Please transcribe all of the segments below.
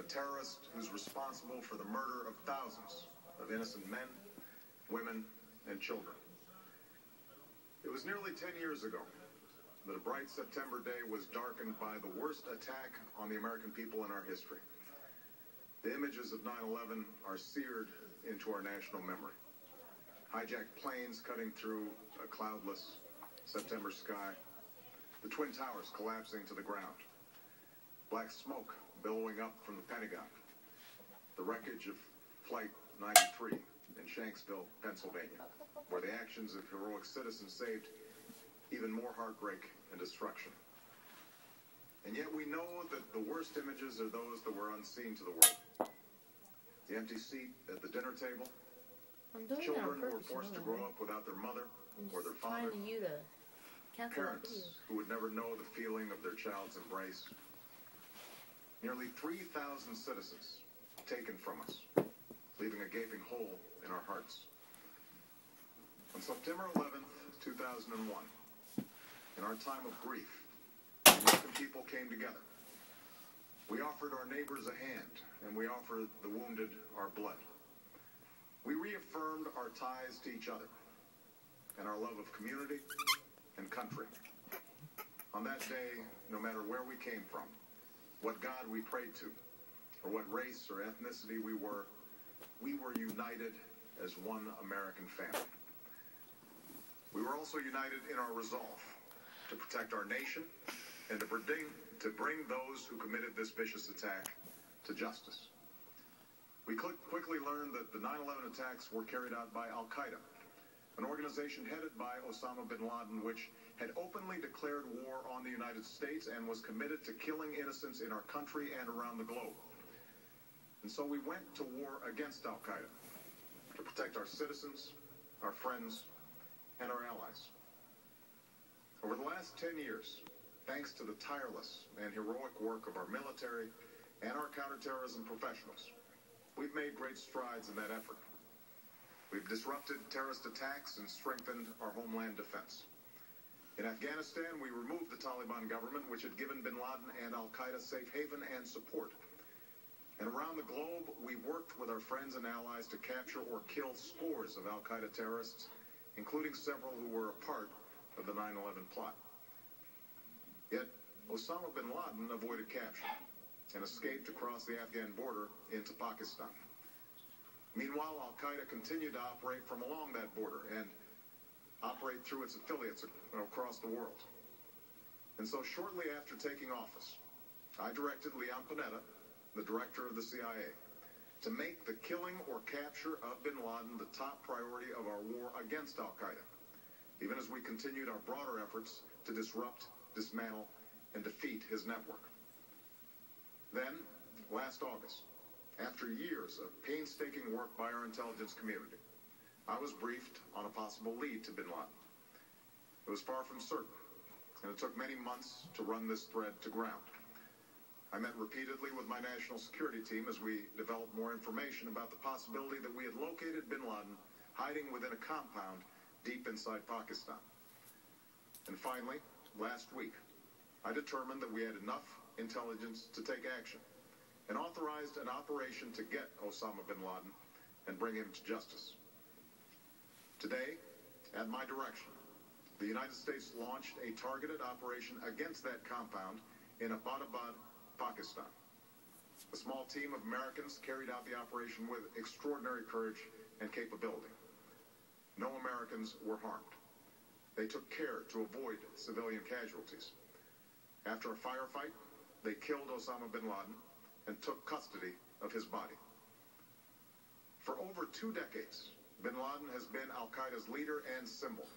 a terrorist who's responsible for the murder of thousands of innocent men, women, and children. It was nearly 10 years ago that a bright September day was darkened by the worst attack on the American people in our history. The images of 9/11 are seared into our national memory. Hijacked planes cutting through a cloudless September sky, the Twin Towers collapsing to the ground, black smoke billowing up from the Pentagon, the wreckage of Flight 93 in Shanksville, Pennsylvania, where the actions of heroic citizens saved even more heartbreak and destruction. And yet we know that the worst images are those that were unseen to the world. The empty seat at the dinner table, children who were forced to grow up without their mother or their father, parents who would never know the feeling of their child's embrace. Nearly 3,000 citizens taken from us, leaving a gaping hole in our hearts. On September 11th, 2001, in our time of grief, the American people came together. We offered our neighbors a hand, and we offered the wounded our blood. We reaffirmed our ties to each other and our love of community and country. On that day, no matter where we came from, what God we prayed to, or what race or ethnicity we were united as one American family. We were also united in our resolve to protect our nation and to bring those who committed this vicious attack to justice. We quickly learned that the 9/11 attacks were carried out by Al-Qaeda, an organization headed by Osama bin Laden, which had openly declared war on the United States and was committed to killing innocents in our country and around the globe. And so we went to war against Al-Qaeda to protect our citizens, our friends, and our allies. Over the last 10 years, thanks to the tireless and heroic work of our military and our counterterrorism professionals, we've made great strides in that effort. We've disrupted terrorist attacks and strengthened our homeland defense. In Afghanistan, we removed the Taliban government, which had given bin Laden and Al-Qaeda safe haven and support. And around the globe, we worked with our friends and allies to capture or kill scores of Al-Qaeda terrorists, including several who were a part of the 9/11 plot. Yet, Osama bin Laden avoided capture and escaped across the Afghan border into Pakistan. Meanwhile, Al-Qaeda continued to operate from along that border and operate through its affiliates across the world. And so shortly after taking office, I directed Leon Panetta, the director of the CIA, to make the killing or capture of bin Laden the top priority of our war against Al-Qaeda, even as we continued our broader efforts to disrupt, dismantle, and defeat his network. Then, last August, after years of painstaking work by our intelligence community, I was briefed on a possible lead to bin Laden. It was far from certain, and it took many months to run this thread to ground. I met repeatedly with my national security team as we developed more information about the possibility that we had located bin Laden hiding within a compound deep inside Pakistan. And finally, last week, I determined that we had enough intelligence to take action and authorized an operation to get Osama bin Laden and bring him to justice. Today, at my direction, the United States launched a targeted operation against that compound in Abbottabad, Pakistan. A small team of Americans carried out the operation with extraordinary courage and capability. No Americans were harmed. They took care to avoid civilian casualties. After a firefight, they killed Osama bin Laden and took custody of his body. For over 2 decades, bin Laden has been Al-Qaeda's leader and symbol,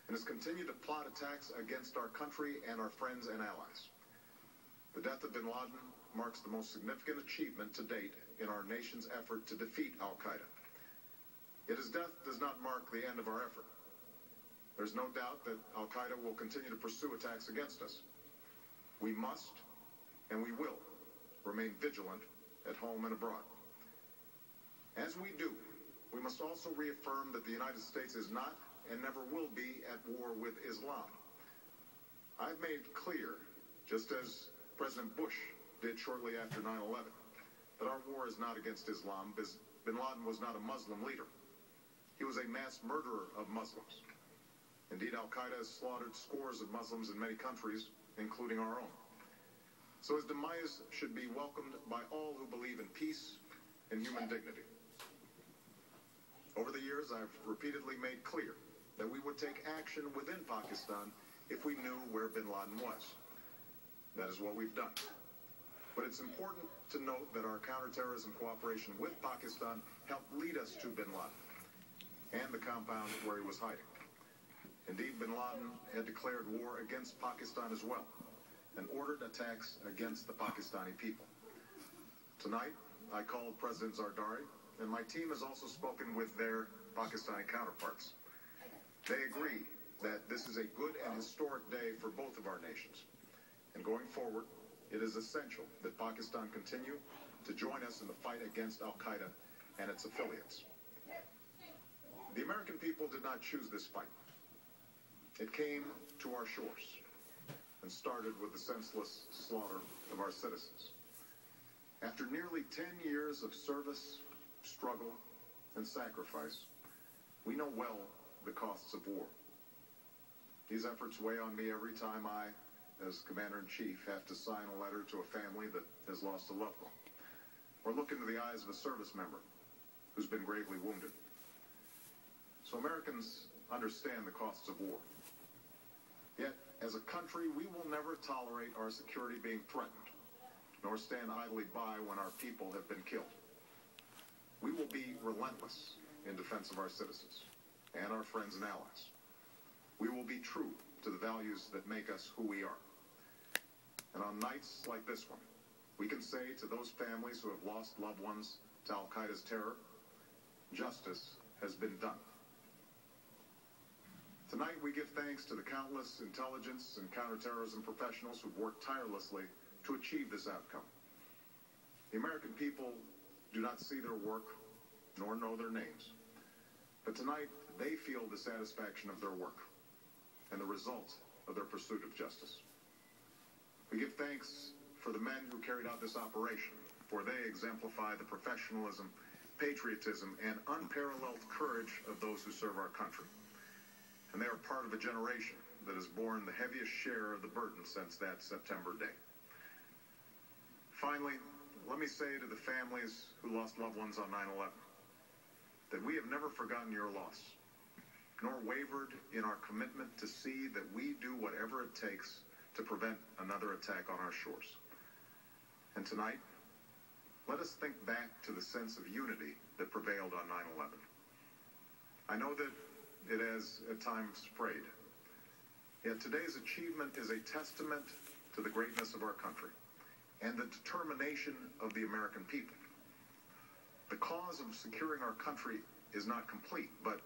and has continued to plot attacks against our country and our friends and allies. The death of bin Laden marks the most significant achievement to date in our nation's effort to defeat Al-Qaeda. Yet his death does not mark the end of our effort. There's no doubt that Al-Qaeda will continue to pursue attacks against us. We must, and we will, remain vigilant at home and abroad. As we do, we must also reaffirm that the United States is not and never will be at war with Islam. I've made clear, just as President Bush did shortly after 9/11, that our war is not against Islam, because bin Laden was not a Muslim leader. He was a mass murderer of Muslims. Indeed, al-Qaeda has slaughtered scores of Muslims in many countries, including our own. So his demise should be welcomed by all who believe in peace and human dignity. Over the years, I've repeatedly made clear that we would take action within Pakistan if we knew where bin Laden was. That is what we've done. But it's important to note that our counterterrorism cooperation with Pakistan helped lead us to bin Laden and the compound where he was hiding. Indeed, bin Laden had declared war against Pakistan as well and ordered attacks against the Pakistani people. Tonight, I called President Zardari, and my team has also spoken with their Pakistani counterparts. They agree that this is a good and historic day for both of our nations. And going forward, it is essential that Pakistan continue to join us in the fight against al-Qaeda and its affiliates. The American people did not choose this fight. It came to our shores and started with the senseless slaughter of our citizens. After nearly 10 years of service, struggle, and sacrifice, we know well the costs of war. These efforts weigh on me every time I, as Commander-in-Chief, have to sign a letter to a family that has lost a loved one, or look into the eyes of a service member who's been gravely wounded. So Americans understand the costs of war. Yet, as a country, we will never tolerate our security being threatened, nor stand idly by when our people have been killed. We will be relentless in defense of our citizens and our friends and allies. We will be true to the values that make us who we are. And on nights like this one, we can say to those families who have lost loved ones to al-Qaeda's terror, justice has been done. Tonight, we give thanks to the countless intelligence and counterterrorism professionals who've worked tirelessly to achieve this outcome. The American people do not see their work, nor know their names. But tonight, they feel the satisfaction of their work and the result of their pursuit of justice. We give thanks for the men who carried out this operation, for they exemplify the professionalism, patriotism, and unparalleled courage of those who serve our country. And they are part of a generation that has borne the heaviest share of the burden since that September day. Finally, let me say to the families who lost loved ones on 9/11 that we have never forgotten your loss, nor wavered in our commitment to see that we do whatever it takes to prevent another attack on our shores. And tonight, let us think back to the sense of unity that prevailed on 9/11. I know that it has at times frayed. Yet today's achievement is a testament to the greatness of our country and the determination of the American people. The cause of securing our country is not complete, but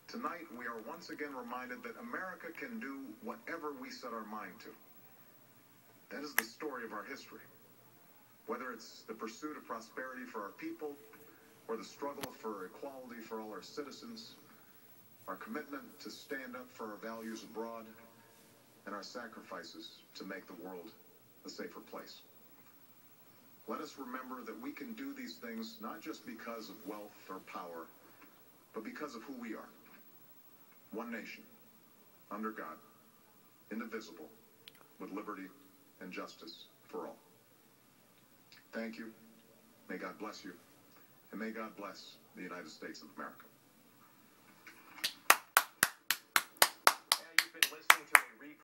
tonight we are once again reminded that America can do whatever we set our mind to. That is the story of our history. Whether it's the pursuit of prosperity for our people or the struggle for equality for all our citizens, our commitment to stand up for our values abroad, and our sacrifices to make the world a safer place. Let us remember that we can do these things not just because of wealth or power, but because of who we are. One nation, under God, indivisible, with liberty and justice for all. Thank you. May God bless you. And may God bless the United States of America.